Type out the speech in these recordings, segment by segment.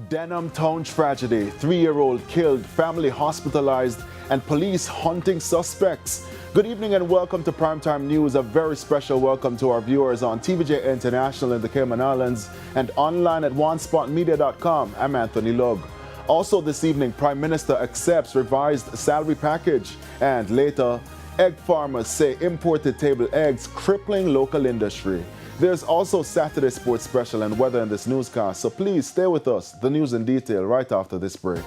Denham Town tragedy. 3-year-old killed, family hospitalized, and police hunting suspects. Good evening and welcome to Primetime News. A very special welcome to our viewers on TVJ International in the Cayman Islands and online at onespotmedia.com. I'm Anthony Lug. Also this evening, Prime Minister accepts revised salary package. And later, egg farmers say imported table eggs crippling local industry. There's also Saturday Sports Special and weather in this newscast, so please stay with us. The news in detail right after this break.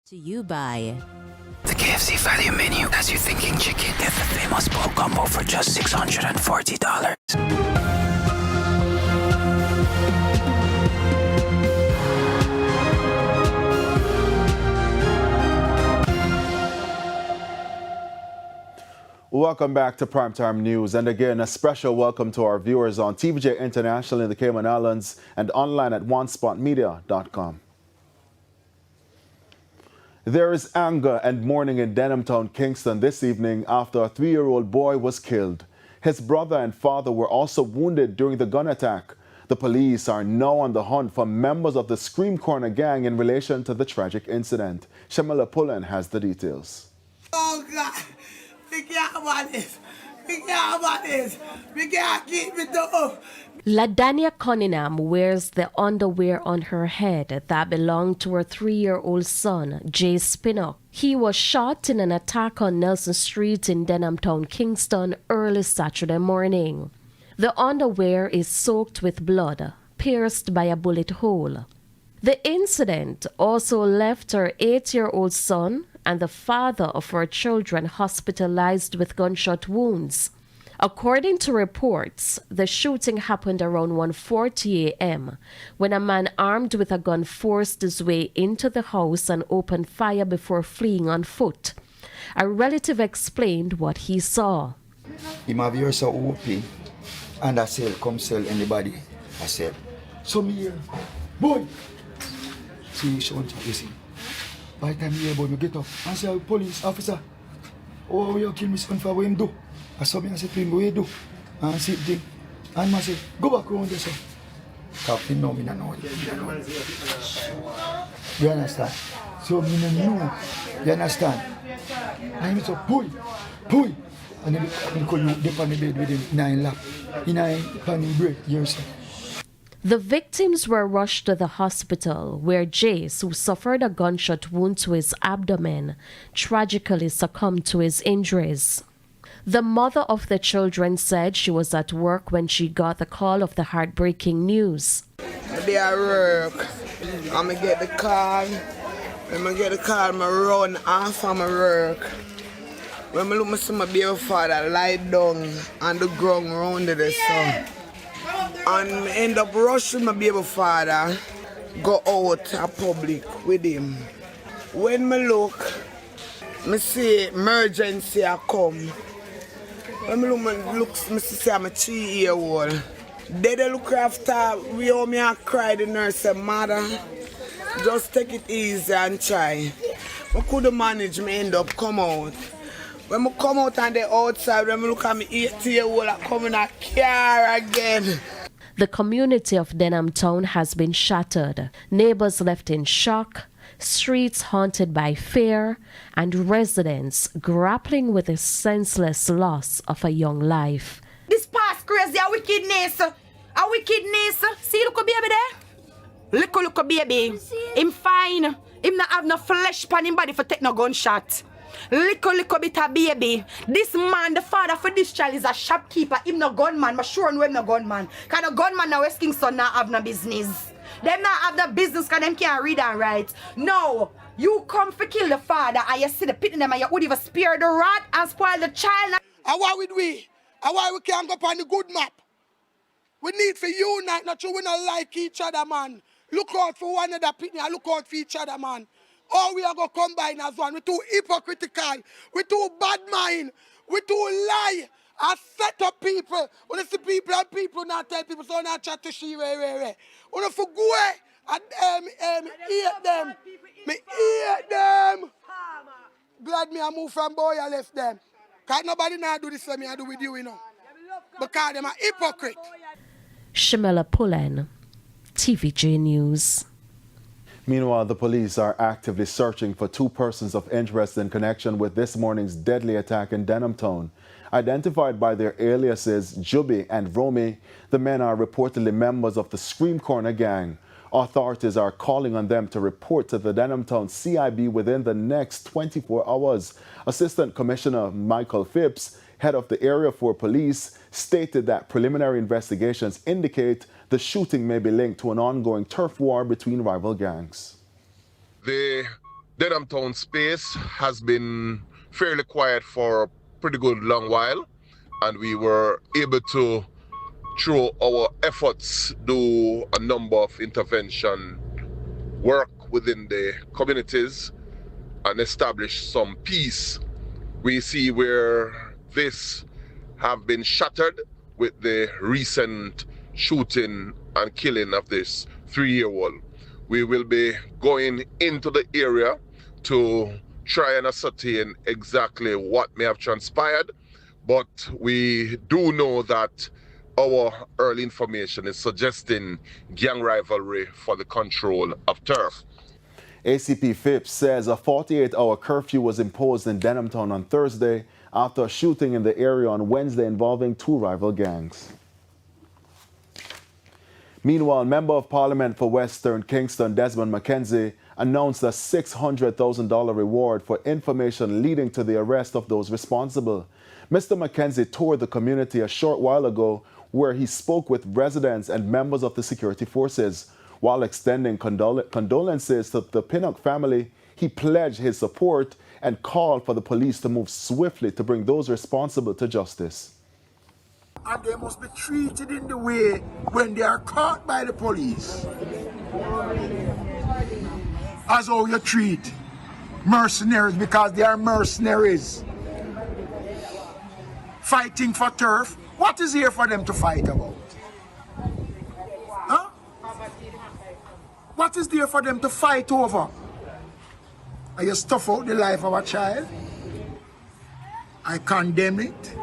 To you by the KFC value menu has you thinking chicken. Get the famous bowl combo for just $640. Welcome back to Primetime News, and again a special welcome to our viewers on TVJ International in the Cayman Islands and online at onespotmedia.com. There is anger and mourning in Denham Town, Kingston this evening after a 3-year-old boy was killed. His brother and father were also wounded during the gun attack. The police are now on the hunt for members of the Scream Corner gang in relation to the tragic incident. Shamila Pullen has the details. Oh God, we can't about this. We can't about this. We can't keep it up. LaDania Cunningham wears the underwear on her head that belonged to her 3-year-old son, Jay Spinnock. He was shot in an attack on Nelson Street in Denham Town, Kingston, early Saturday morning. The underwear is soaked with blood, pierced by a bullet hole. The incident also left her 8-year-old son and the father of her children hospitalized with gunshot wounds. According to reports, the shooting happened around 1:40 a.m. when a man armed with a gun forced his way into the house and opened fire before fleeing on foot. A relative explained what he saw. Him have yours so OP, and I said, come sell anybody. I said, so me here, boy. See, Sean, you see. By the time you hear boy, you get up and say, police officer, oh, you kill me son for what him do. I saw me and said to him, what you do? And sit there. And I said, go back around there, sir. Captain, no, me no know. You understand? So me no know. You understand? And he said, pull. And he call you dip on the bed with him in a lap. In a pan break, you sir. The victims were rushed to the hospital where Jace, who suffered a gunshot wound to his abdomen, tragically succumbed to his injuries. The mother of the children said she was at work when she got the call of the heartbreaking news. They at work. I'm going to get the call. When I get the call, I run off from my work. When I look, I see my baby father lie down on the ground round the sun. And I end up rushing my baby father, go out to public with him. When I look, I see emergency a come. When I look, I see I'm a 3-year-old. They look after we all me and cry. The nurse said, "Mother, just take it easy and try." I couldn't manage, me end up come out. When I come out on the outside, when I look at me 8-year-old, I come in a car again. The community of Denham Town has been shattered. Neighbors left in shock, streets haunted by fear, and residents grappling with the senseless loss of a young life. This past crazy a wickedness. A wickedness. See look baby there? Look baby. Him fine. Him not have no flesh pan him body for take no gunshot. Little bit of baby. This man, the father for this child is a shopkeeper. Him no gunman. But sure him no gunman. Cause no gunman now West Kingston not have no business. Them not have no business cause them can't read and write. No. You come for kill the father and you see the pit in them and you would even spare the rat and spoil the child. And why would we? And why we can't go on the good map? We need to unite, not true we not like each other, man. Look out for one another, pitney, and look out for each other, man. Or we are going to combine as one. We're too hypocritical. We're too bad mind. We're too lie. I set up people. When I see people and people not tell people, so not chat to she, When I for go and eat them. Me eat them. Glad me I move from boy I left them. Because nobody now do this for me, I do with you, you know. Because them are hypocrite. Shamela Pullen, TVJ News. Meanwhile, the police are actively searching for 2 persons of interest in connection with this morning's deadly attack in Denham Town. Identified by their aliases Juby and Romy, the men are reportedly members of the Scream Corner gang. Authorities are calling on them to report to the Denham Town CIB within the next 24 hours. Assistant Commissioner Michael Phipps, head of the Area 4 Police, stated that preliminary investigations indicate the shooting may be linked to an ongoing turf war between rival gangs. The Denham Town space has been fairly quiet for a pretty good long while, and we were able to, through our efforts, do a number of intervention work within the communities and establish some peace. We see where this have been shattered with the recent shooting and killing of this 3-year-old. We will be going into the area to try and ascertain exactly what may have transpired, but we do know that our early information is suggesting gang rivalry for the control of turf. ACP Phipps says a 48-hour curfew was imposed in Denham Town on Thursday after a shooting in the area on Wednesday involving 2 rival gangs. Meanwhile, Member of Parliament for Western Kingston Desmond McKenzie announced a $600,000 reward for information leading to the arrest of those responsible. Mr. McKenzie toured the community a short while ago where he spoke with residents and members of the security forces. While extending condolences to the Pinnock family, he pledged his support and called for the police to move swiftly to bring those responsible to justice. And they must be treated in the way when they are caught by the police. As how you treat mercenaries, because they are mercenaries. Fighting for turf. What is here for them to fight about? Huh? What is there for them to fight over? Are you stuff out the life of a child? I condemn it.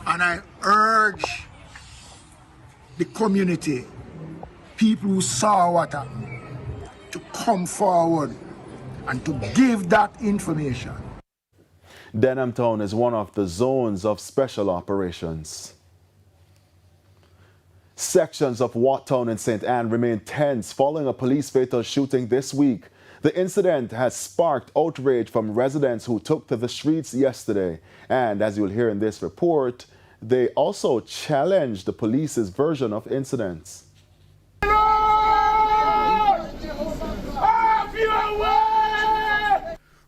And I urge the community, people who saw what happened, to come forward and to give that information. Denham Town is one of the zones of special operations. Sections of Watt Town in St. Anne remain tense following a police fatal shooting this week. The incident has sparked outrage from residents who took to the streets yesterday. And as you'll hear in this report, they also challenged the police's version of incidents.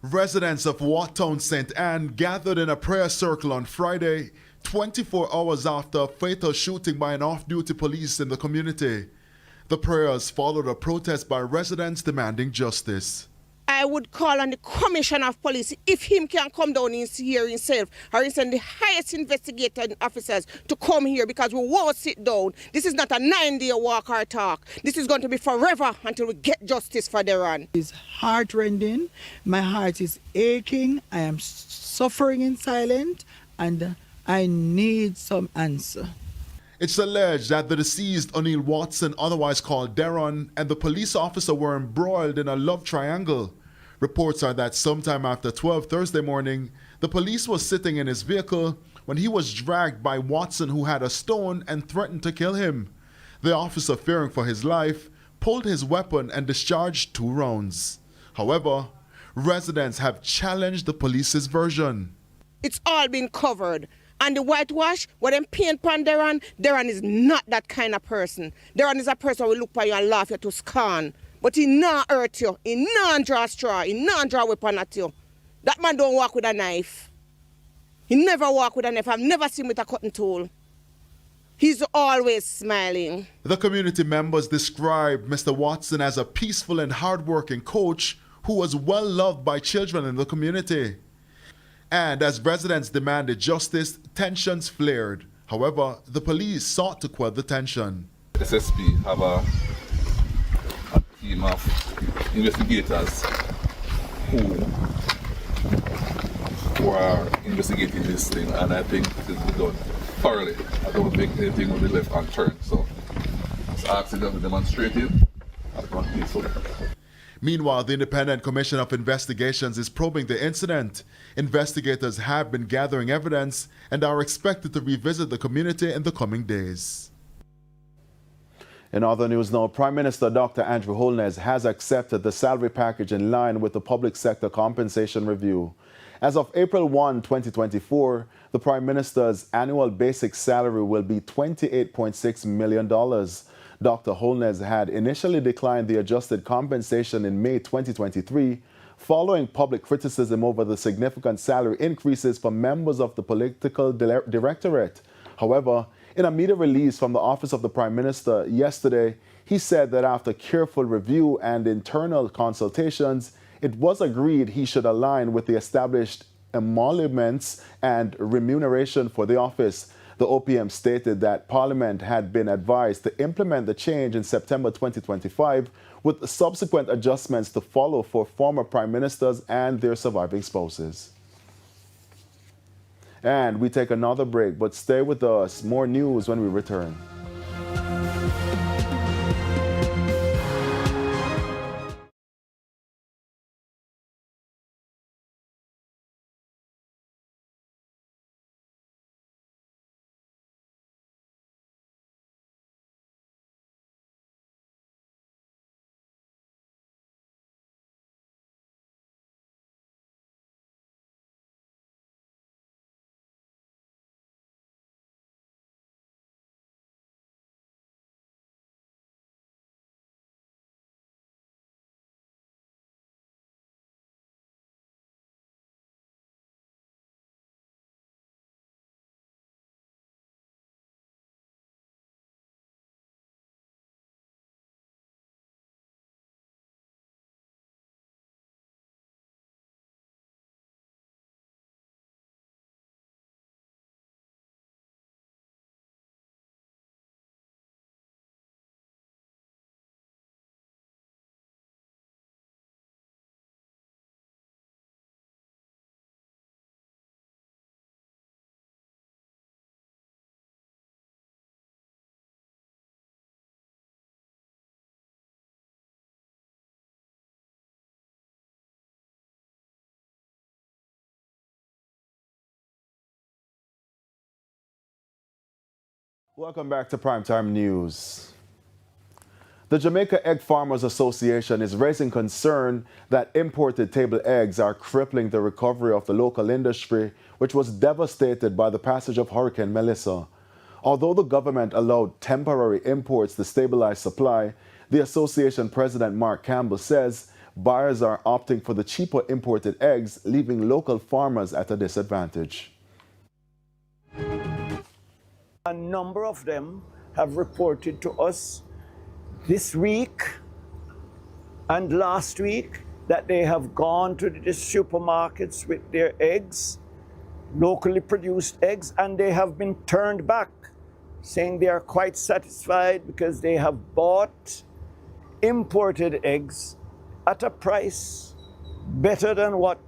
Residents of Watt Town, St. Anne gathered in a prayer circle on Friday, 24 hours after a fatal shooting by an off-duty police in the community. The prayers followed a protest by residents demanding justice. I would call on the commissioner of police if him can come down here himself or he send the highest investigating officers to come here because we won't sit down. This is not a 9-day walk or talk. This is going to be forever until we get justice for Darren. It's heartrending. My heart is aching. I am suffering in silence and I need some answer. It's alleged that the deceased O'Neill Watson, otherwise called Darren, and the police officer were embroiled in a love triangle. Reports are that sometime after 12 Thursday morning, the police was sitting in his vehicle when he was dragged by Watson, who had a stone and threatened to kill him. The officer, fearing for his life, pulled his weapon and discharged 2 rounds. However, residents have challenged the police's version. It's all been covered. And the whitewash, what them paint upon Darren is not that kind of person. Darren is a person who will look at you and laugh you to scorn. But he not hurt you. He not draw straw. He not draw weapon at you. That man don't walk with a knife. He never walk with a knife. I've never seen him with a cutting tool. He's always smiling. The community members described Mr. Watson as a peaceful and hardworking coach who was well loved by children in the community. And as residents demanded justice, tensions flared. However, the police sought to quell the tension. SSP have a team of investigators who are investigating this thing, and I think it will be done thoroughly. I don't think anything will be left unturned. So it's asking them to demonstrate it at the front peaceful. Meanwhile, the Independent Commission of Investigations is probing the incident. Investigators have been gathering evidence and are expected to revisit the community in the coming days. In other news now, Prime Minister Dr. Andrew Holness has accepted the salary package in line with the public sector compensation review. As of April 1, 2024, the Prime Minister's annual basic salary will be $28.6 million. Dr. Holness had initially declined the adjusted compensation in May 2023, following public criticism over the significant salary increases for members of the political directorate. However, in a media release from the Office of the Prime Minister yesterday, he said that after careful review and internal consultations, it was agreed he should align with the established emoluments and remuneration for the office. The OPM stated that Parliament had been advised to implement the change in September 2025, with subsequent adjustments to follow for former Prime Ministers and their surviving spouses. And we take another break, but stay with us. More news when we return. Welcome back to Primetime News. The Jamaica Egg Farmers Association is raising concern that imported table eggs are crippling the recovery of the local industry, which was devastated by the passage of Hurricane Melissa. Although the government allowed temporary imports to stabilize supply, the association president Mark Campbell says buyers are opting for the cheaper imported eggs, leaving local farmers at a disadvantage. A number of them have reported to us this week and last week that they have gone to the supermarkets with their eggs, locally produced eggs, and they have been turned back, saying they are quite satisfied because they have bought imported eggs at a price better than what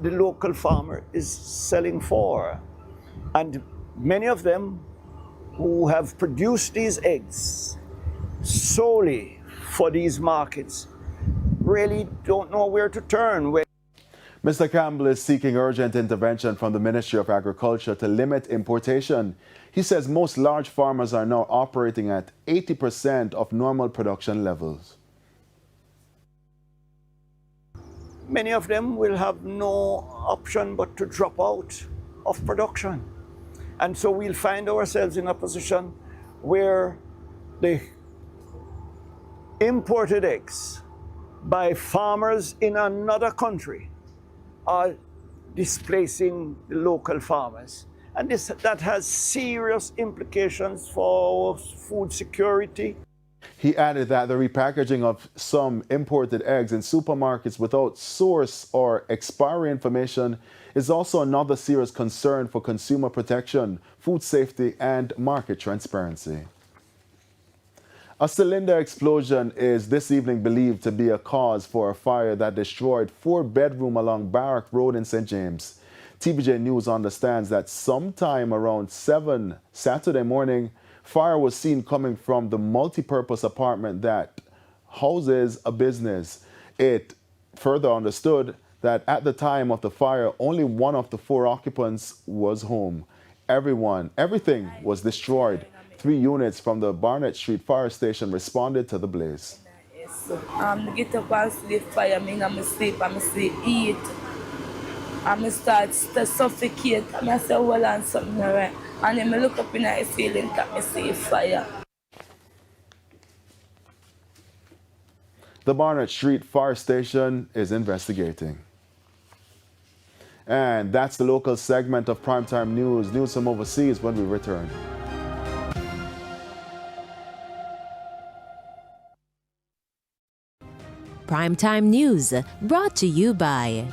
the local farmer is selling for. And many of them who have produced these eggs solely for these markets really don't know where to turn. Mr. Campbell is seeking urgent intervention from the Ministry of Agriculture to limit importation. He says most large farmers are now operating at 80% of normal production levels. Many of them will have no option but to drop out of production. And so we'll find ourselves in a position where the imported eggs by farmers in another country are displacing the local farmers. And that has serious implications for food security. He added that the repackaging of some imported eggs in supermarkets without source or expiry information is also another serious concern for consumer protection, food safety, and market transparency. A cylinder explosion is this evening believed to be a cause for a fire that destroyed 4-bedroom along Barrack Road in St. James. TVJ News understands that sometime around 7 Saturday morning, fire was seen coming from the multi-purpose apartment that houses a business. It further understood that at the time of the fire, only one of the 4 occupants was home. Everything was destroyed. 3 units from the Barnett Street Fire Station responded to the blaze. Get up and sleep fire, I'm sleep, eat. I start to suffocate, and I say, well, and something right. And then I look up in the ceiling, and I see fire. The Barnett Street Fire Station is investigating. And that's the local segment of Primetime News. News from overseas when we return. Primetime News, brought to you by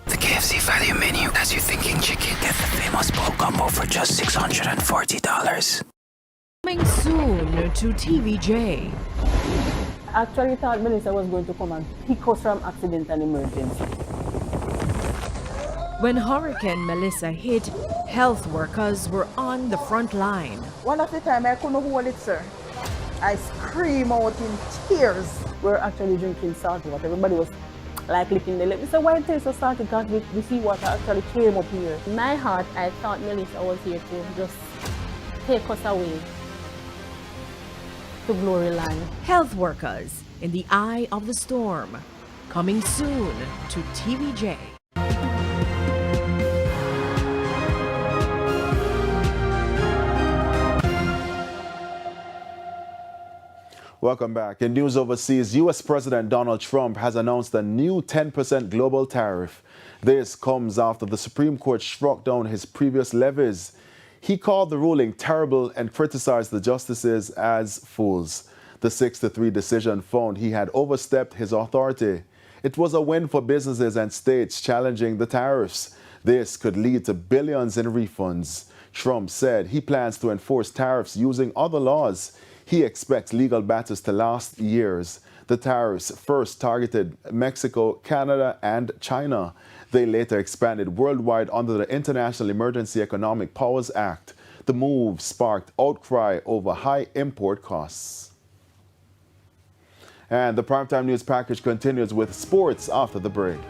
The KFC value menu has you thinking chicken. Get the famous bowl combo for just $640. Coming soon to TVJ. Actually thought Melissa was going to come and pick us from accident and emergency. When Hurricane Melissa hit, health workers were on the front line. One of the time I couldn't hold it, sir. I scream out in tears. We're actually drinking salty water. Everybody was like licking the lip. We said, why it tastes so salty? Because the seawater actually came up here. In my heart, I thought Melissa was here to just take us away to glory land. Health workers in the eye of the storm. Coming soon to TVJ. Welcome back. In news overseas, U.S. President Donald Trump has announced a new 10% global tariff. This comes after the Supreme Court struck down his previous levies. He called the ruling terrible and criticized the justices as fools. The 6-3 decision found he had overstepped his authority. It was a win for businesses and states challenging the tariffs. This could lead to billions in refunds. Trump said he plans to enforce tariffs using other laws. He expects legal battles to last years. The tariffs first targeted Mexico, Canada, and China. They later expanded worldwide under the International Emergency Economic Powers Act. The move sparked outcry over high import costs. And the Primetime News package continues with sports after the break.